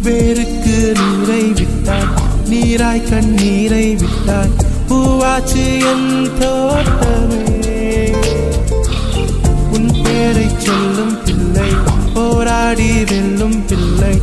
வேருக்கு நீரை விட்டாய், நீராய் கண்ணீரை விட்டாய், பூவாச்சு என் தோட்டமே. உன் பேரை சொல்லும் பிள்ளை, போராடி வெல்லும் பிள்ளை,